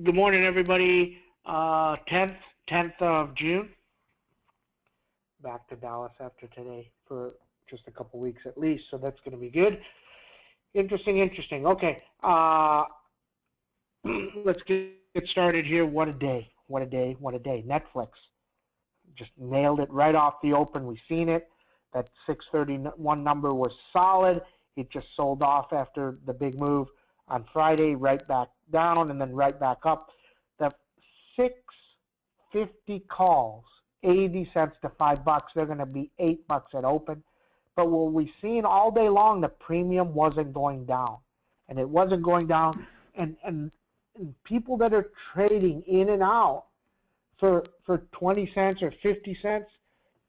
Good morning, everybody. 10th of June. Back to Dallas after today for just a couple weeks at least, so that's going to be good. Interesting. Okay, let's get started here. What a day. Netflix just nailed it right off the open. We've seen it. That 631 number was solid. It just sold off after the big move on Friday, right back down and then right back up. The 650 calls, 80 cents to $5. They're going to be $8 at open. But what we've seen all day long, the premium wasn't going down. And it wasn't going down. And people that are trading in and out for 20 cents or 50 cents,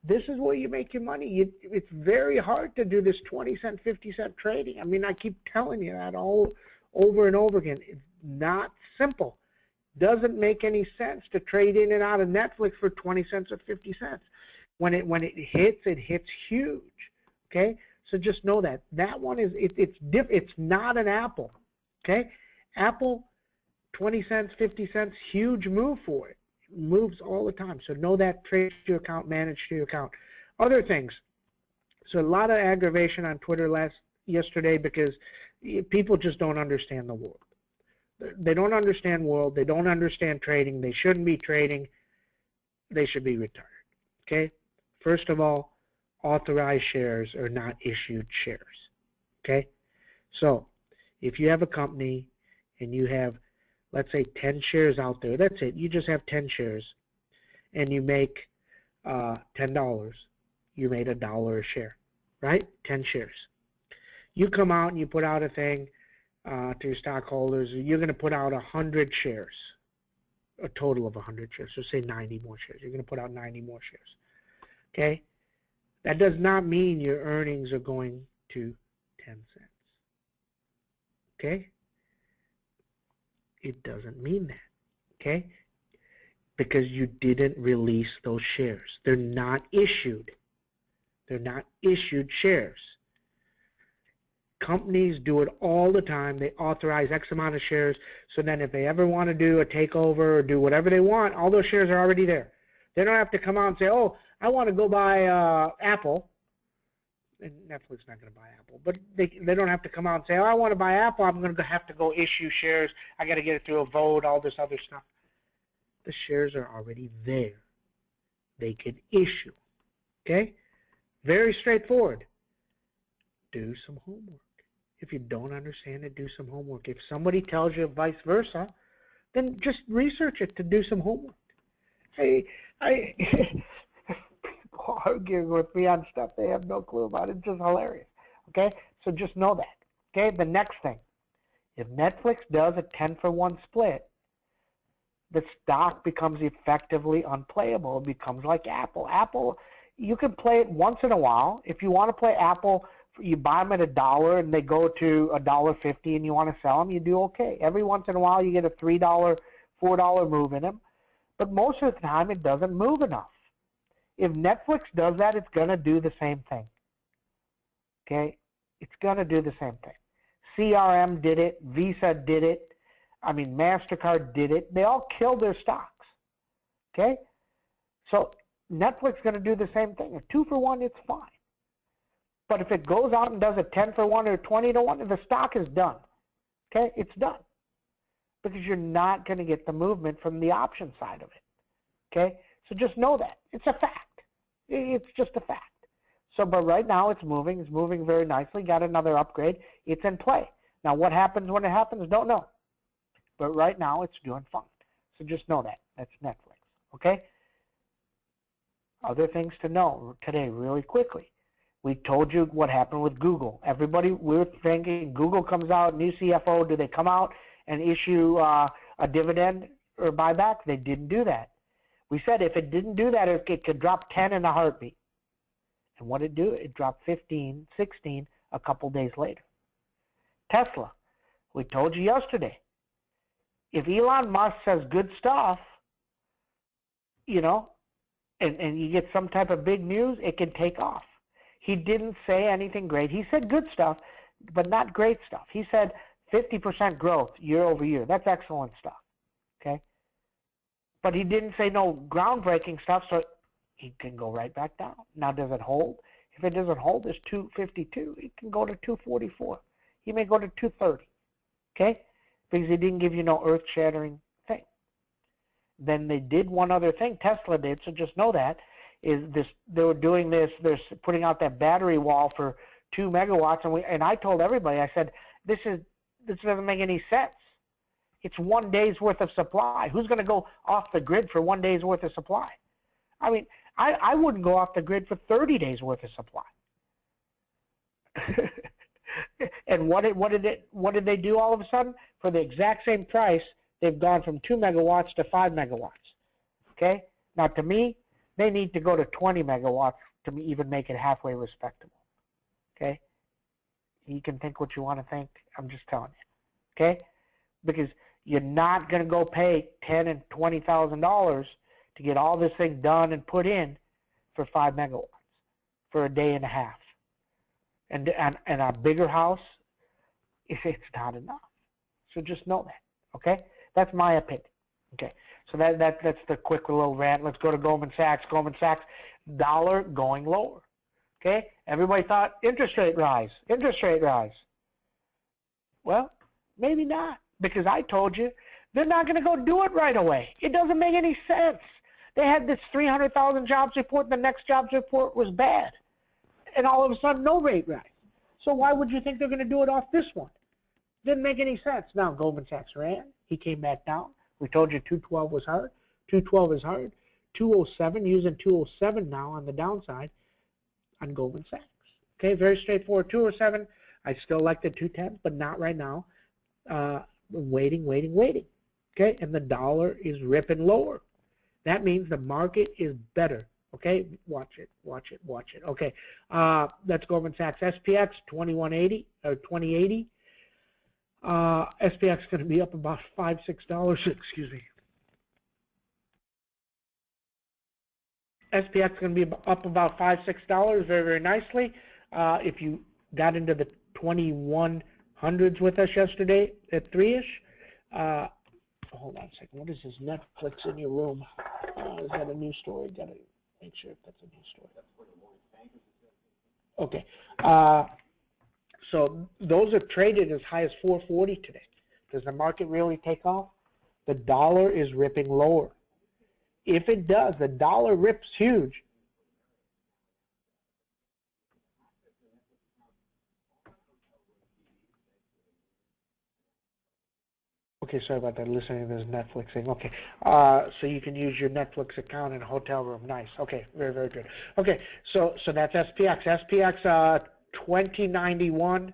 this is where you make your money. It's very hard to do this 20 cent, 50 cent trading. I mean, I keep telling you that all over and over again. It's not simple. Doesn't make any sense to trade in and out of Netflix for 20 cents or 50 cents. When it hits huge. Okay? So just know that. That one is it's not an Apple. Okay? Apple, 20 cents, 50 cents, huge move for it. Moves all the time. So know that, trade to your account, manage to your account. Other things. So a lot of aggravation on Twitter yesterday because people just don't understand the world. They don't understand world. They don't understand trading. They shouldn't be trading. They should be retired. Okay? First of all, authorized shares are not issued shares. Okay? So if you have a company and you have, let's say, 10 shares out there, that's it. You just have 10 shares and you make $10. You made $1 a share, right? 10 shares. You come out and you put out a thing to your stockholders. You're going to put out 100 shares, a total of 100 shares. So say 90 more shares. You're going to put out 90 more shares. Okay? That does not mean your earnings are going to 10 cents. Okay? It doesn't mean that. Okay? Because you didn't release those shares. They're not issued. They're not issued shares. Companies do it all the time. They authorize X amount of shares, so then if they ever want to do a takeover or do whatever they want, all those shares are already there. They don't have to come out and say, oh, I want to go buy Apple. And Netflix is not going to buy Apple. But they don't have to come out and say, oh, I want to buy Apple. I'm going to have to go issue shares. I got to get it through a vote, all this other stuff. The shares are already there. They can issue. Okay? Very straightforward. Do some homework. If you don't understand it, do some homework. If somebody tells you vice versa, then just research it to do some homework. People arguing with me on stuff they have no clue about. It's just hilarious. Okay? So just know that. Okay? The next thing. If Netflix does a 10-for-1 split, the stock becomes effectively unplayable. It becomes like Apple. Apple, you can play it once in a while. If you want to play Apple, you buy them at $1 and they go to $1.50 and you want to sell them, you do okay. Every once in a while you get a $3, $4 move in them. But most of the time it doesn't move enough. If Netflix does that, it's going to do the same thing. Okay? It's going to do the same thing. CRM did it. Visa did it. I mean, MasterCard did it. They all killed their stocks. Okay? So Netflix is going to do the same thing. A 2-for-1, it's fine. But if it goes out and does a 10-for-1 or 20-to-1, the stock is done. Okay? It's done. Because you're not going to get the movement from the option side of it. Okay? So just know that. It's a fact. It's just a fact. So, but right now it's moving. It's moving very nicely. Got another upgrade. It's in play. Now, what happens when it happens? Don't know. But right now it's doing fine. So just know that. That's Netflix. Okay? Other things to know today really quickly. We told you what happened with Google. Everybody, we were thinking Google comes out, new CFO, do they come out and issue a dividend or buyback? They didn't do that. We said if it didn't do that, it could drop 10 in a heartbeat. And what did it do? It dropped 15, 16 a couple days later. Tesla, we told you yesterday. If Elon Musk says good stuff, you know, and you get some type of big news, it can take off. He didn't say anything great. He said good stuff, but not great stuff. He said 50% growth year over year. That's excellent stuff. but he didn't say no groundbreaking stuff, so he can go right back down. Now, does it hold? If it doesn't hold, it's 252. It can go to 244. He may go to 230, okay? Because he didn't give you no earth-shattering thing. Then they did one other thing, Tesla did, so just know that, is this, they were doing this, they're putting out that battery wall for 2 megawatts, and I told everybody, I said, this doesn't make any sense. It's 1 day's worth of supply. Who's going to go off the grid for 1 day's worth of supply? I mean, I wouldn't go off the grid for 30 days worth of supply. And what did they do all of a sudden? For the exact same price, they've gone from 2 megawatts to 5 megawatts. Okay? Now, to me, they need to go to 20 megawatts to even make it halfway respectable. Okay? You can think what you want to think. I'm just telling you. Okay? Because you're not going to go pay $10,000 and $20,000 to get all this thing done and put in for 5 megawatts for a day and a half. And a bigger house, it's not enough. So just know that. Okay? That's my opinion. Okay? So that's the quick little rant. Let's go to Goldman Sachs. Goldman Sachs, dollar going lower. Okay? Everybody thought interest rate rise. Interest rate rise. Well, maybe not. Because I told you, they're not going to go do it right away. It doesn't make any sense. They had this 300,000 jobs report. The next jobs report was bad. And all of a sudden, no rate rise. So why would you think they're going to do it off this one? Didn't make any sense. Now, Goldman Sachs ran. He came back down. We told you 212 was hard. 212 is hard. 207, using 207 now on the downside on Goldman Sachs. Okay, very straightforward. 207, I still like the 210, but not right now. Waiting. Okay, and the dollar is ripping lower. That means the market is better. Okay, watch it. Okay, that's Goldman Sachs. SPX 2180 or 2080. SPX is going to be up about $5-6. Excuse me. SPX is going to be up about $5-6 very nicely. If you got into the 2100s with us yesterday at 3-ish. Hold on a second. What is this Netflix in your room? Is that a new story? Got to make sure if that's a new story. Okay. So those are traded as high as 440 today. Does the market really take off? The dollar is ripping lower. If it does, the dollar rips huge. Okay, sorry about that. Listening to this Netflix thing. Okay, so you can use your Netflix account in a hotel room. Nice. Okay, very good. Okay, so that's SPX. SPX 2091,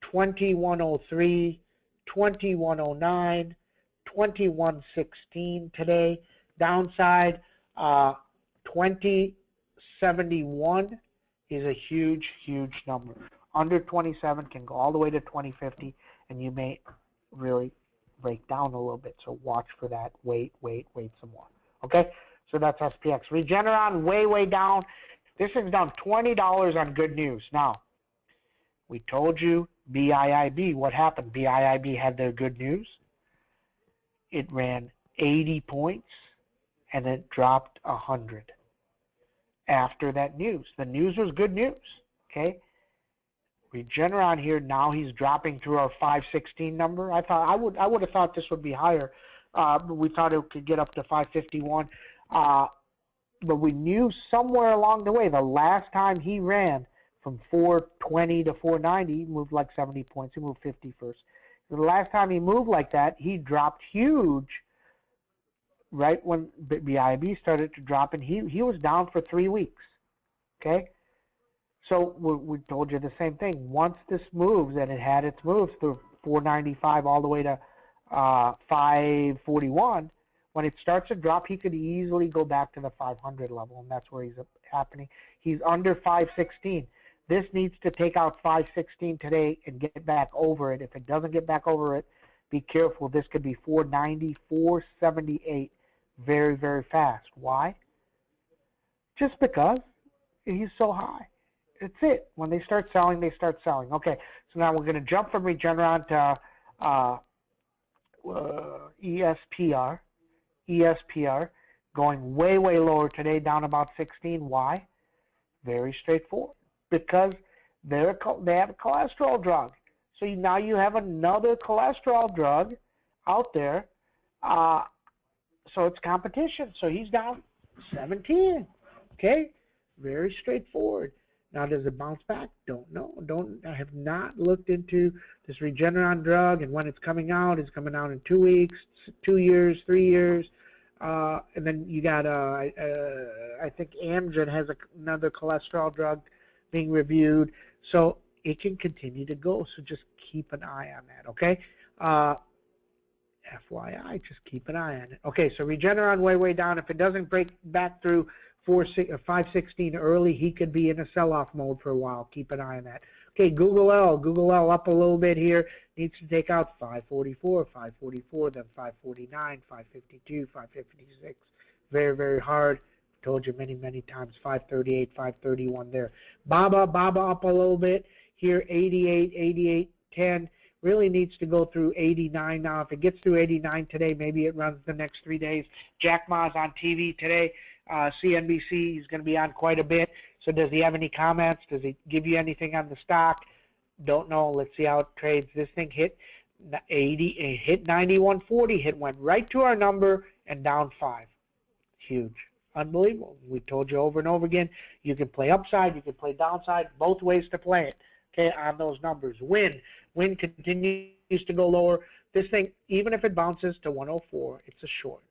2103, 2109, 2116 today. Downside 2071 is a huge number. Under 27 can go all the way to 2050, and you may really break down a little bit, so watch for that. Wait some more. Okay, so that's SPX. Regeneron way down. This is down $20 on good news. Now, we told you BIIB. What happened? BIIB had their good news. It ran 80 points and it dropped 100 after that news. The news was good news. Okay. Regeneron here, now he's dropping through our 516 number. I would have thought this would be higher. We thought it could get up to 551. But we knew somewhere along the way, the last time he ran from 420 to 490, he moved like 70 points. He moved 50 first. The last time he moved like that, he dropped huge right when BIB started to drop, and he was down for 3 weeks. Okay? So we told you the same thing. Once this moves, and it had its moves through 495 all the way to 541, when it starts to drop, he could easily go back to the 500 level, and that's where he's happening. He's under 516. This needs to take out 516 today and get back over it. If it doesn't get back over it, be careful. This could be 490, 478 very fast. Why? Just because he's so high. It's it. When they start selling, they start selling. Okay, so now we're going to jump from Regeneron to ESPR. ESPR, going way, way lower today, down about 16. Why? Very straightforward. Because they have a cholesterol drug. So now you have another cholesterol drug out there. So it's competition. So he's down 17. Okay? Very straightforward. Now, does it bounce back? Don't know. I have not looked into this Regeneron drug and when it's coming out. It's coming out in 2 weeks, 2 years, 3 years. And then you got, I think Amgen has another cholesterol drug being reviewed. So it can continue to go. So just keep an eye on that, okay? FYI, just keep an eye on it. Okay, so Regeneron way, way down. If it doesn't break back through 516 early, he could be in a sell-off mode for a while. Keep an eye on that. Okay, Google L up a little bit here. Needs to take out 544, 544, then 549, 552, 556. Very, very hard. Told you many, many times. 538, 531 there. Baba up a little bit here. 88, 88, 10. Really needs to go through 89 now. If it gets through 89 today, maybe it runs the next 3 days. Jack Ma's on TV today. CNBC, he's going to be on quite a bit. So does he have any comments? Does he give you anything on the stock? Don't know. Let's see how it trades. This thing hit 80, it hit 91.40, went right to our number and down 5. Huge. Unbelievable. We told you over and over again, you can play upside, you can play downside, both ways to play it, okay, on those numbers. Win continues to go lower. This thing, even if it bounces to 104, it's a short.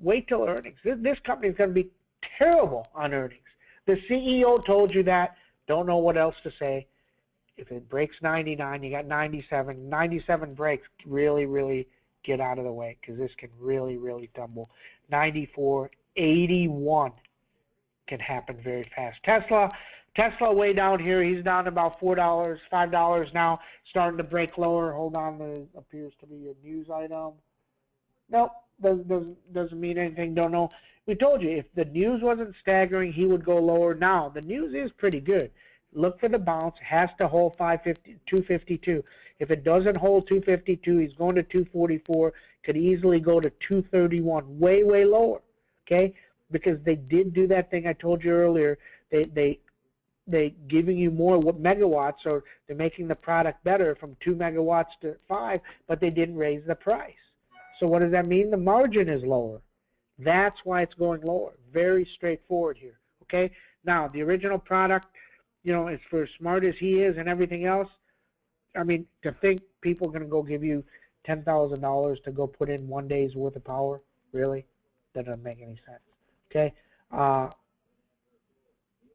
Wait till earnings. This company is going to be terrible on earnings. The CEO told you that. Don't know what else to say. If it breaks 99, you got 97. 97 breaks, really, really get out of the way because this can really, really tumble. 94, 81 can happen very fast. Tesla way down here. He's down about $4, $5 now, starting to break lower. Hold on, there appears to be a news item. Nope, doesn't mean anything. Don't know. We told you if the news wasn't staggering, he would go lower. Now the news is pretty good. Look for the bounce. Has to hold 252. If it doesn't hold 252, he's going to 244. Could easily go to 231. Way, way lower. Okay, because they did do that thing I told you earlier. They giving you more megawatts, or they're making the product better from 2 megawatts to 5, but they didn't raise the price. So what does that mean? The margin is lower. That's why it's going lower. Very straightforward here. Okay. Now the original product, you know, is for as smart as he is and everything else. I mean, to think people are going to go give you $10,000 to go put in 1 day's worth of power, really? That doesn't make any sense. Okay.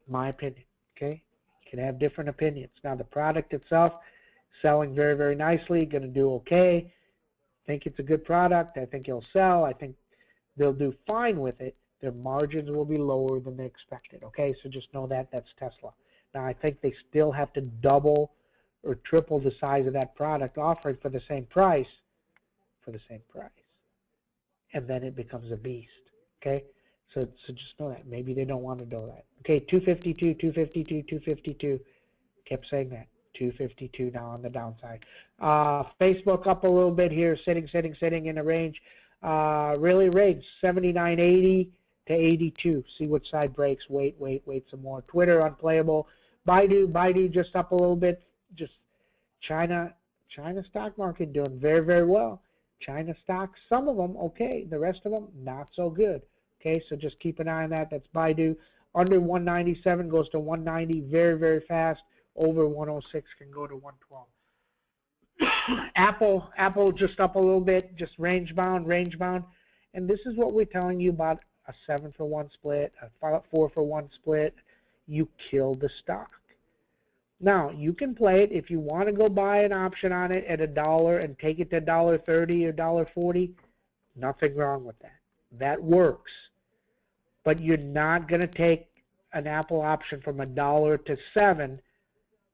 My opinion. Okay. You can have different opinions. Now the product itself, selling very, very nicely, going to do okay. Think it's a good product. I think it'll sell. I think they'll do fine with it. Their margins will be lower than they expected. Okay, so just know that. That's Tesla. Now I think they still have to double or triple the size of that product offering for the same price. And then it becomes a beast. Okay, so just know that. Maybe they don't want to do that. Okay, 252, 252, 252. Kept saying that. 252 now on the downside. Facebook up a little bit here, sitting in a range. Really range 79.80 to 82. See which side breaks. Wait some more. Twitter unplayable. Baidu just up a little bit. Just China stock market doing very, very well. China stocks, some of them okay. The rest of them not so good. Okay, so just keep an eye on that. That's Baidu. Under 197 goes to 190 very, very fast. Over 106 can go to 112. Apple just up a little bit, just range bound. And this is what we're telling you about a 7-for-1 split, a 4-for-1 split. You kill the stock. Now, you can play it if you want to go buy an option on it at $1 and take it to $1.30 or $1.40. Nothing wrong with that. That works. But you're not going to take an Apple option from $1 to $7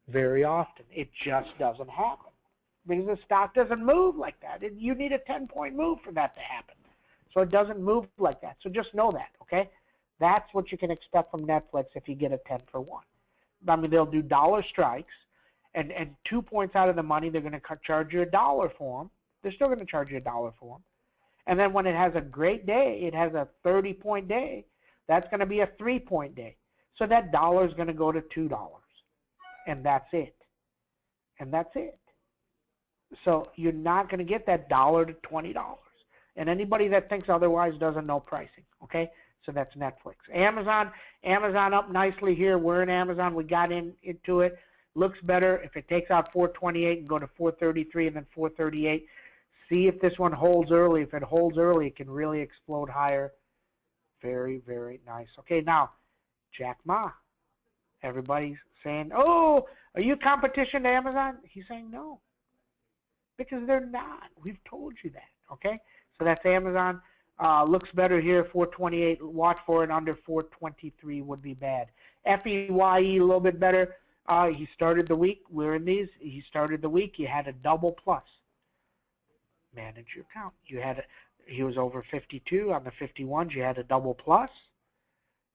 very often. It just doesn't happen because the stock doesn't move like that. You need a 10-point move for that to happen. So it doesn't move like that. So just know that, okay? That's what you can expect from Netflix if you get a 10-for-1. I mean, they'll do dollar strikes, and 2 points out of the money, they're going to charge you $1 for them. They're still going to charge you $1 for them. And then when it has a great day, it has a 30-point day, that's going to be a 3-point day. So that dollar is going to go to $2. And that's it. And that's it. So you're not going to get that $1 to $20. And anybody that thinks otherwise doesn't know pricing. Okay? So that's Netflix. Amazon up nicely here. We're in Amazon. We got into it. Looks better. If it takes out 428 and go to 433 and then 438, see if this one holds early. If it holds early, it can really explode higher. Very, very nice. Okay, now, Jack Ma. Everybody's saying, oh, are you competition to Amazon? He's saying no. Because they're not. We've told you that. Okay? So that's Amazon. Looks better here, 428. Watch for it. Under 423 would be bad. FEYE, a little bit better. He started the week. We're in these. He started the week. You had a double plus. Manage your account. He was over 52 on the 51s. You had a double plus.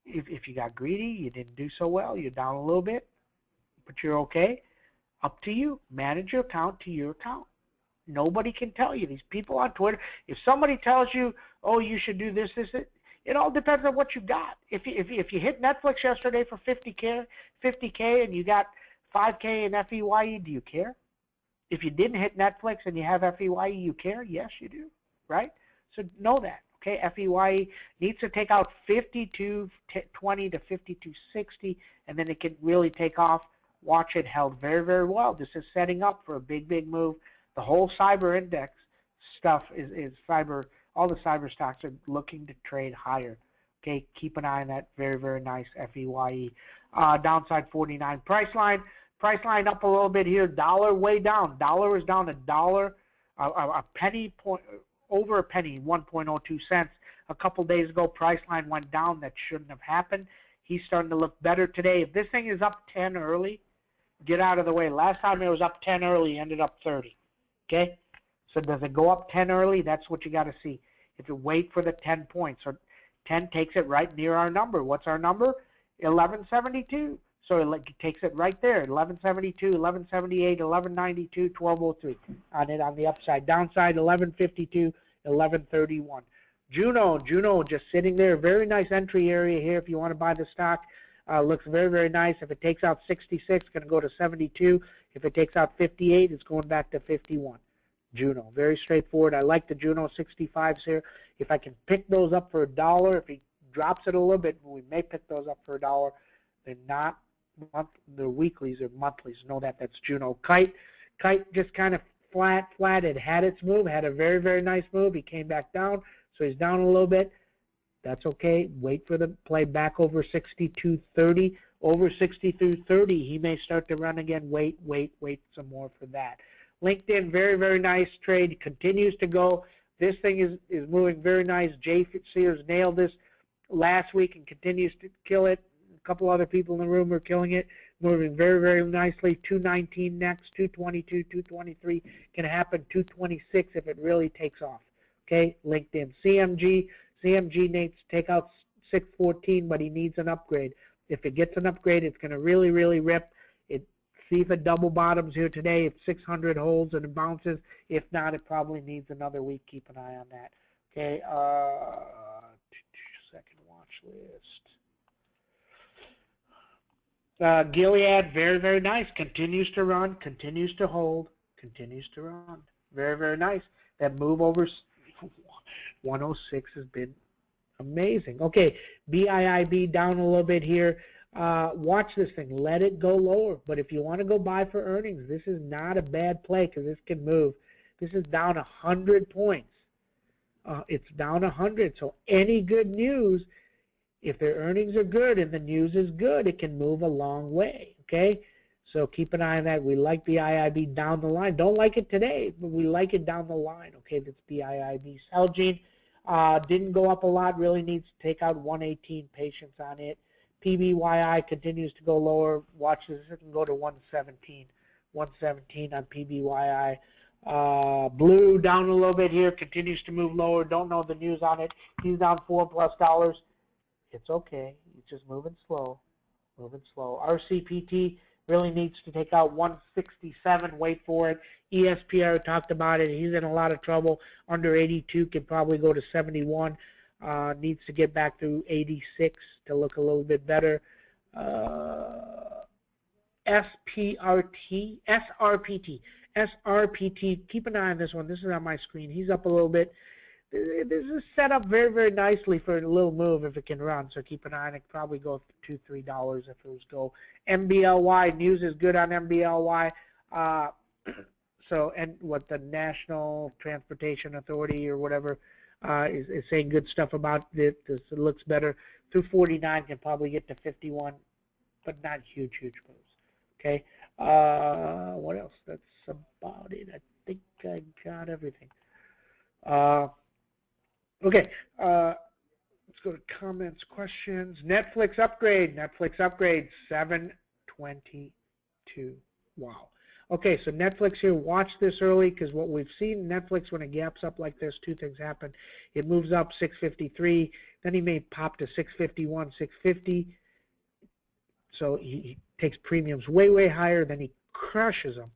If you got greedy, you didn't do so well. You're down a little bit, but you're okay. Up to you. Manage your account to your account. Nobody can tell you. These people on Twitter, if somebody tells you, oh, you should do this, it all depends on what you got. If you hit Netflix yesterday for 50K and you got 5K in FEYE, do you care? If you didn't hit Netflix and you have FEYE, you care? Yes, you do, right? So know that, okay? FEYE needs to take out 52.20 to 52.60, and then it can really take off. Watch it held very, very well. This is setting up for a big, big move. The whole cyber index stuff is cyber. All the cyber stocks are looking to trade higher. Okay, keep an eye on that. Very, very nice FEYE. Downside 49. Priceline up a little bit here. Dollar way down. Dollar is down $1, a penny, over a penny, 1.02 cents. A couple days ago, Priceline went down. That shouldn't have happened. He's starting to look better today. If this thing is up 10 early, get out of the way. Last time it was up 10 early, ended up 30. Okay? So does it go up 10 early? That's what you got to see. If you wait for the 10 points, or 10 takes it right near our number. What's our number? 1172. So it takes it right there. 1172, 1178, 1192, 1203 on it on the upside. Downside 1152, 1131. Juno just sitting there. Very nice entry area here if you want to buy the stock. Looks very, very nice. If it takes out 66, it's going to go to 72. If it takes out 58, it's going back to 51. Juno, very straightforward. I like the Juno 65s here. If I can pick those up for $1, if he drops it a little bit, we may pick those up for $1. They're not they're weeklies or monthlies. Know that. That's Juno. Kite just kind of flat. It had its move, had a very, very nice move. He came back down, so he's down a little bit. That's okay. Wait for the play back over 62.30. Over 62.30, he may start to run again. Wait some more for that. LinkedIn, very, very nice trade. Continues to go. This thing is moving very nice. Jay Sears nailed this last week and continues to kill it. A couple other people in the room are killing it. Moving very, very nicely. 219 next, 222, 223 can happen. 226 if it really takes off. Okay, LinkedIn. CMG needs to take out 614, but he needs an upgrade. If it gets an upgrade, it's going to really, really rip. See if it double bottoms here today. If 600 holds and it bounces. If not, it probably needs another week. Keep an eye on that. Okay, second watch list. Gilead, very, very nice. Continues to run, continues to hold, continues to run. Very, very nice. That move over 106 has been amazing. Okay, BIIB down a little bit here. Watch this thing. Let it go lower. But if you want to go buy for earnings, this is not a bad play because this can move. This is down 100 points. It's down 100. So any good news, if their earnings are good and the news is good, it can move a long way. Okay? So keep an eye on that. We like BIIB down the line. Don't like it today, but we like it down the line. Okay, that's BIIB. Celgene didn't go up a lot. Really needs to take out 118. Patience on it. PBYI continues to go lower. Watch this. It can go to 117. 117 on PBYI. Blue down a little bit here. Continues to move lower. Don't know the news on it. He's down $4+. It's okay. He's just moving slow. Moving slow. RCPT really needs to take out 167. Wait for it. ESPR talked about it. He's in a lot of trouble. Under 82 can probably go to 71. Needs to get back to 86 to look a little bit better. SRPT. Keep an eye on this one. This is on my screen. He's up a little bit. This is set up very, very nicely for a little move if it can run. So keep an eye on it. Probably go $2, $3 if it was go. MBLY, news is good on MBLY. So, and what the National Transportation Authority or whatever is saying good stuff about it. It looks better. Through 49 can probably get to 51, but not huge moves. Okay. What else? That's about it. I think I got everything. Okay. Let's go to comments, questions. Netflix upgrade. 722. Wow. Okay, so Netflix here, watch this early because what we've seen Netflix when it gaps up like this, two things happen. It moves up 653, then he may pop to 651, 650. So he takes premiums way, way higher, then he crushes them.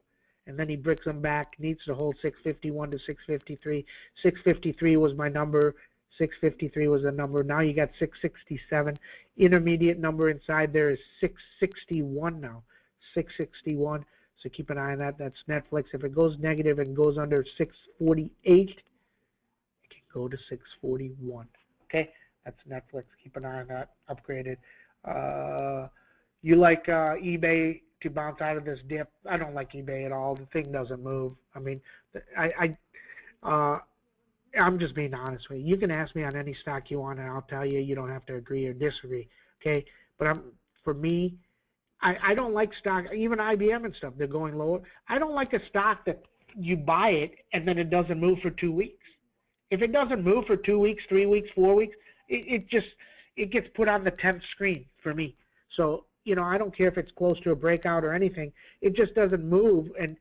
And then he bricks them back, needs to hold 651 to 653. 653 was my number. 653 was the number. Now you got 667. Intermediate number inside there is 661 now. 661. So keep an eye on that. That's Netflix. If it goes negative and goes under 648, it can go to 641. Okay, that's Netflix. Keep an eye on that. Upgraded. You like eBay to bounce out of this dip? I don't like eBay at all. The thing doesn't move. I mean, I'm just being honest with you. You can ask me on any stock you want, and I'll tell you. You don't have to agree or disagree. Okay, but for me, I don't like stock, even IBM and stuff, they're going lower. I don't like a stock that you buy it and then it doesn't move for 2 weeks. If it doesn't move for 2 weeks, 3 weeks, 4 weeks, it gets put on the 10th screen for me. So, you know, I don't care if it's close to a breakout or anything. It just doesn't move, and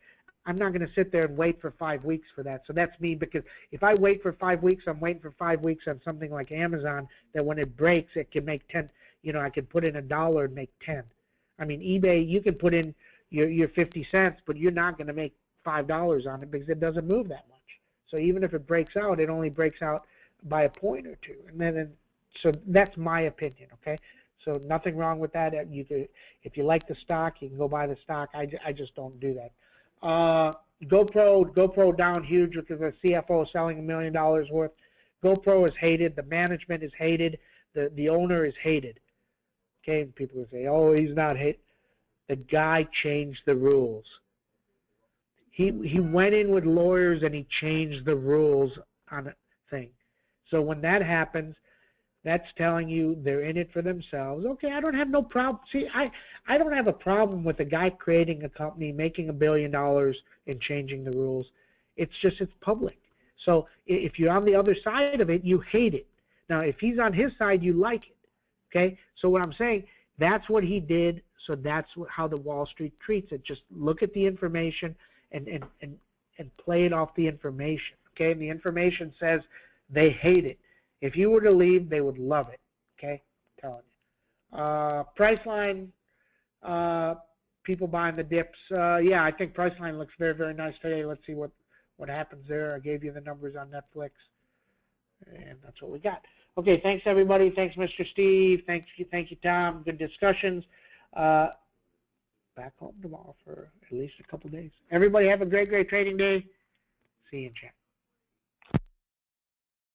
I'm not going to sit there and wait for 5 weeks for that. So that's me, because if I wait for 5 weeks, I'm waiting for 5 weeks on something like Amazon that when it breaks, it can make 10, you know, I can put in $1 and make 10. I mean, eBay, you can put in your 50 cents, but you're not going to make $5 on it because it doesn't move that much. So even if it breaks out, it only breaks out by a point or two. And then, so that's my opinion, okay? So nothing wrong with that. You could, if you like the stock, you can go buy the stock. I just don't do that. GoPro down huge because the CFO is selling $1 million worth. GoPro is hated. The management is hated. The owner is hated. Okay, people will say, oh, he's not hate. The guy changed the rules. He went in with lawyers and he changed the rules on a thing. So when that happens, that's telling you they're in it for themselves. Okay, I don't have no problem. See, I don't have a problem with the guy creating a company, making $1 billion and changing the rules. It's just it's public. So if you're on the other side of it, you hate it. Now, if he's on his side, you like it. Okay, so what I'm saying, that's what he did, so that's how the Wall Street treats it. Just look at the information and play it off the information. Okay, and the information says they hate it. If you were to leave, they would love it. Okay, I'm telling you. Priceline, people buying the dips. Yeah, I think Priceline looks very, very nice today. Let's see what happens there. I gave you the numbers on Netflix, and that's what we got. Okay, thanks everybody. Thanks, Mr. Steve. Thank you, Tom. Good discussions. Back home tomorrow for at least a couple days. Everybody have a great, great trading day. See you in chat.